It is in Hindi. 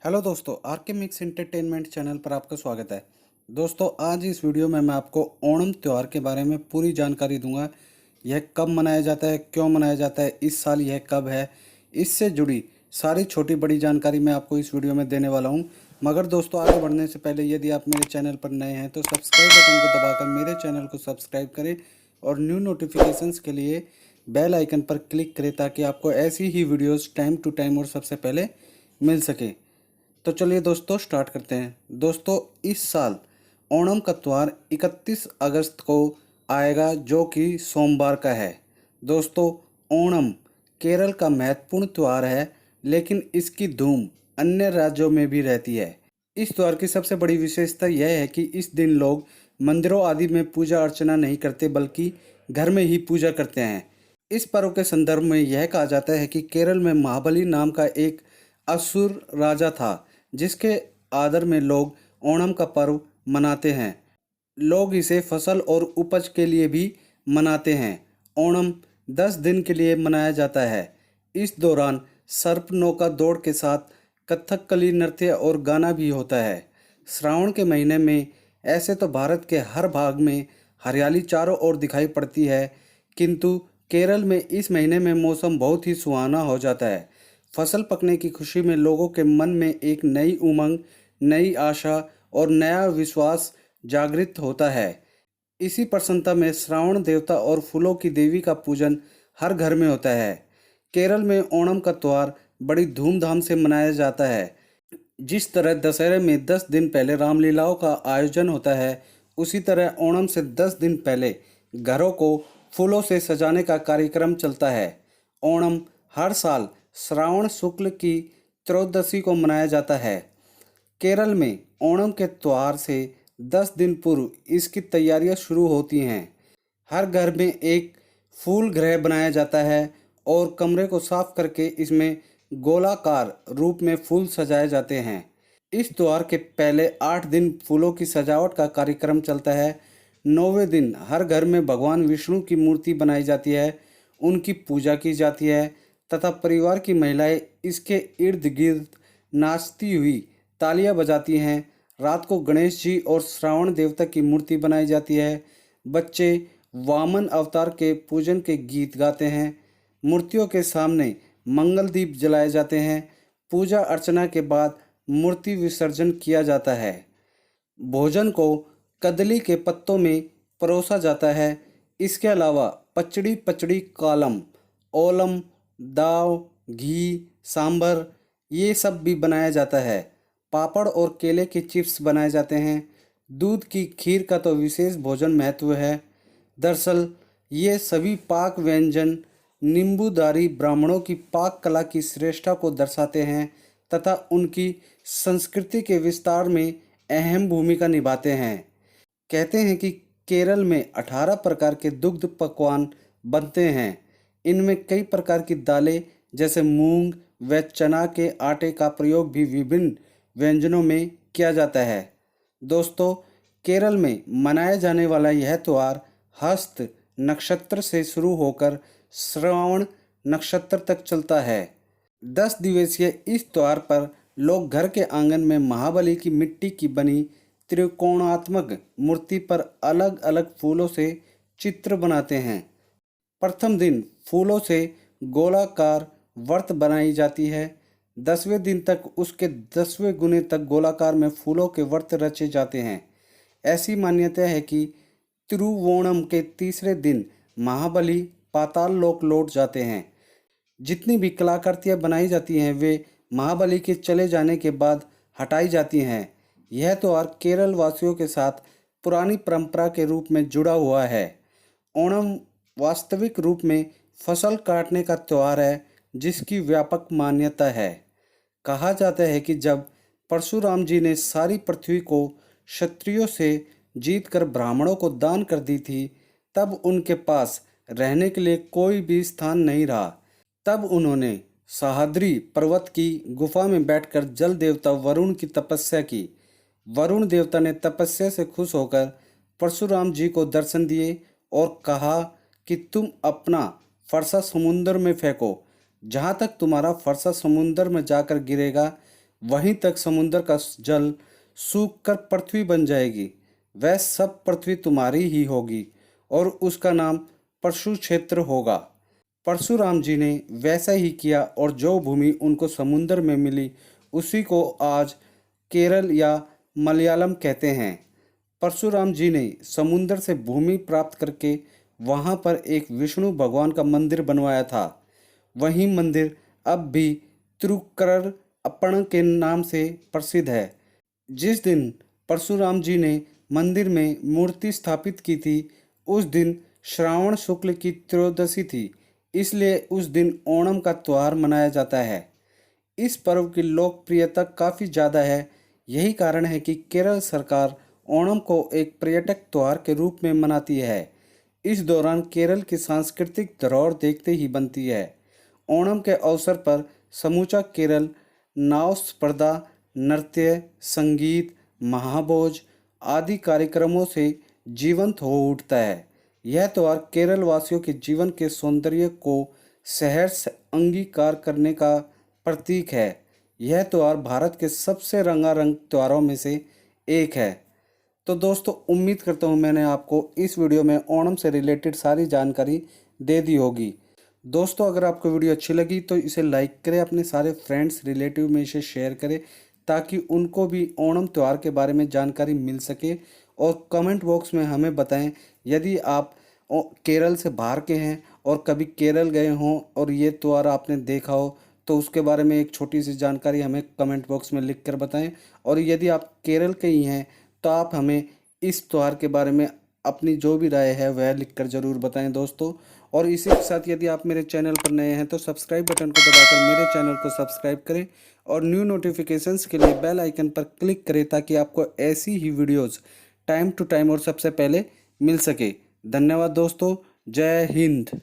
हेलो दोस्तों, आर के मिक्स एंटरटेनमेंट चैनल पर आपका स्वागत है। दोस्तों, आज इस वीडियो में मैं आपको ओणम त्यौहार के बारे में पूरी जानकारी दूंगा। यह कब मनाया जाता है, क्यों मनाया जाता है, इस साल यह कब है, इससे जुड़ी सारी छोटी बड़ी जानकारी मैं आपको इस वीडियो में देने वाला हूं। मगर दोस्तों, आगे बढ़ने से पहले यदि आप मेरे चैनल पर नए हैं तो सब्सक्राइब बटन को दबाकर मेरे चैनल को सब्सक्राइब करें और न्यू नोटिफिकेशंस के लिए बेल आइकन पर क्लिक करें ताकि आपको ऐसी ही वीडियोस टाइम टू टाइम और सबसे पहले मिल सके। तो चलिए दोस्तों, स्टार्ट करते हैं। दोस्तों, इस साल ओणम का त्यौहार 31 अगस्त को आएगा, जो कि सोमवार का है। दोस्तों, ओणम केरल का महत्वपूर्ण त्यौहार है, लेकिन इसकी धूम अन्य राज्यों में भी रहती है। इस त्यौहार की सबसे बड़ी विशेषता यह है कि इस दिन लोग मंदिरों आदि में पूजा अर्चना नहीं करते, बल्कि घर में ही पूजा करते हैं। इस पर्व के संदर्भ में यह कहा जाता है कि केरल में महाबली नाम का एक असुर राजा था, जिसके आदर में लोग ओणम का पर्व मनाते हैं। लोग इसे फसल और उपज के लिए भी मनाते हैं। ओणम 10 दिन के लिए मनाया जाता है। इस दौरान सर्प नौका दौड़ के साथ कथकली नृत्य और गाना भी होता है। श्रावण के महीने में ऐसे तो भारत के हर भाग में हरियाली चारों ओर दिखाई पड़ती है, किंतु केरल में इस महीने में मौसम बहुत ही सुहाना हो जाता है। फसल पकने की खुशी में लोगों के मन में एक नई उमंग, नई आशा और नया विश्वास जागृत होता है। इसी प्रसन्नता में श्रावण देवता और फूलों की देवी का पूजन हर घर में होता है। केरल में ओणम का त्यौहार बड़ी धूमधाम से मनाया जाता है। जिस तरह दशहरे में 10 दिन पहले रामलीलाओं का आयोजन होता है, उसी तरह ओणम से 10 दिन पहले घरों को फूलों से सजाने का कार्यक्रम चलता है। ओणम हर साल श्रावण शुक्ल की त्रयोदशी को मनाया जाता है। केरल में ओणम के त्यौहार से 10 दिन पूर्व इसकी तैयारियां शुरू होती हैं। हर घर में एक फूल गृह बनाया जाता है और कमरे को साफ करके इसमें गोलाकार रूप में फूल सजाए जाते हैं। इस त्यौहार के पहले 8 दिन फूलों की सजावट का कार्यक्रम चलता है। 9वें दिन हर घर में भगवान विष्णु की मूर्ति बनाई जाती है, उनकी पूजा की जाती है तथा परिवार की महिलाएं इसके इर्द गिर्द नाचती हुई तालियां बजाती हैं। रात को गणेश जी और श्रावण देवता की मूर्ति बनाई जाती है। बच्चे वामन अवतार के पूजन के गीत गाते हैं। मूर्तियों के सामने मंगल दीप जलाए जाते हैं। पूजा अर्चना के बाद मूर्ति विसर्जन किया जाता है। भोजन को कदली के पत्तों में परोसा जाता है। इसके अलावा पचड़ी पचड़ी कालम, ओलम, दाव, घी, सांभर ये सब भी बनाया जाता है। पापड़ और केले के चिप्स बनाए जाते हैं। दूध की खीर का तो विशेष भोजन महत्व है। दरअसल ये सभी पाक व्यंजन नींबूदारी ब्राह्मणों की पाक कला की श्रेष्ठता को दर्शाते हैं तथा उनकी संस्कृति के विस्तार में अहम भूमिका निभाते हैं। कहते हैं कि केरल में 18 प्रकार के दुग्ध पकवान बनते हैं। इनमें कई प्रकार की दालें जैसे मूंग व चना के आटे का प्रयोग भी विभिन्न व्यंजनों में किया जाता है। दोस्तों, केरल में मनाया जाने वाला यह त्यौहार हस्त नक्षत्र से शुरू होकर श्रावण नक्षत्र तक चलता है। 10 दिवसीय इस त्यौहार पर लोग घर के आंगन में महाबली की मिट्टी की बनी त्रिकोणात्मक मूर्ति पर अलग अलग फूलों से चित्र बनाते हैं। प्रथम दिन फूलों से गोलाकार वर्त बनाई जाती है। 10वें दिन तक उसके 10वें गुने तक गोलाकार में फूलों के वर्त रचे जाते हैं। ऐसी मान्यता है कि तिरुवोणम के तीसरे दिन महाबली पाताल लोक लौट जाते हैं। जितनी भी कलाकृतियाँ बनाई जाती हैं वे महाबली के चले जाने के बाद हटाई जाती हैं। यह त्यौहार केरल वासियों के साथ पुरानी परंपरा के रूप में जुड़ा हुआ है। ओणम वास्तविक रूप में फसल काटने का त्यौहार है, जिसकी व्यापक मान्यता है। कहा जाता है कि जब परशुराम जी ने सारी पृथ्वी को क्षत्रियों से जीतकर ब्राह्मणों को दान कर दी थी, तब उनके पास रहने के लिए कोई भी स्थान नहीं रहा। तब उन्होंने सह्याद्री पर्वत की गुफा में बैठकर जल देवता वरुण की तपस्या की। वरुण देवता ने तपस्या से खुश होकर परशुराम जी को दर्शन दिए और कहा कि तुम अपना फरसा समुंदर में फेंको। जहाँ तक तुम्हारा फरसा समुंदर में जाकर गिरेगा, वहीं तक समुद्र का जल सूख कर पृथ्वी बन जाएगी। वह सब पृथ्वी तुम्हारी ही होगी और उसका नाम परशु क्षेत्र होगा। परशुराम जी ने वैसा ही किया और जो भूमि उनको समुद्र में मिली उसी को आज केरल या मलयालम कहते हैं। परशुराम जी ने समुद्र से भूमि प्राप्त करके वहां पर एक विष्णु भगवान का मंदिर बनवाया था। वही मंदिर अब भी तिरुक्करर अप्पण के नाम से प्रसिद्ध है। जिस दिन परशुराम जी ने मंदिर में मूर्ति स्थापित की थी उस दिन श्रावण शुक्ल की त्रयोदशी थी, इसलिए उस दिन ओणम का त्यौहार मनाया जाता है। इस पर्व की लोकप्रियता काफ़ी ज़्यादा है। यही कारण है कि केरल सरकार ओणम को एक पर्यटक त्यौहार के रूप में मनाती है। इस दौरान केरल की सांस्कृतिक धरोहर देखते ही बनती है। ओणम के अवसर पर समूचा केरल नाव स्पर्धा, नृत्य, संगीत, महाभोज आदि कार्यक्रमों से जीवंत हो उठता है। यह त्यौहार केरल वासियों के जीवन के सौंदर्य को सहर्ष अंगीकार करने का प्रतीक है। यह त्यौहार भारत के सबसे रंगारंग त्योहारों में से एक है। तो दोस्तों, उम्मीद करता हूँ मैंने आपको इस वीडियो में ओणम से रिलेटेड सारी जानकारी दे दी होगी। दोस्तों, अगर आपको वीडियो अच्छी लगी तो इसे लाइक करें, अपने सारे फ्रेंड्स रिलेटिव में इसे शेयर करें ताकि उनको भी ओणम त्यौहार के बारे में जानकारी मिल सके। और कमेंट बॉक्स में हमें बताएं यदि आप केरल से बाहर के हैं और कभी केरल गए हों और ये त्यौहार आपने देखा हो तो उसके बारे में एक छोटी सी जानकारी हमें कमेंट बॉक्स में लिख कर बताएं। और यदि आप केरल के ही हैं तो आप हमें इस त्यौहार के बारे में अपनी जो भी राय है वह लिखकर ज़रूर बताएं दोस्तों। और इसी के साथ यदि आप मेरे चैनल पर नए हैं तो सब्सक्राइब बटन को दबाकर मेरे चैनल को सब्सक्राइब करें और न्यू नोटिफिकेशंस के लिए बेल आइकन पर क्लिक करें ताकि आपको ऐसी ही वीडियोस टाइम टू टाइम और सबसे पहले मिल सके। धन्यवाद दोस्तों। जय हिंद।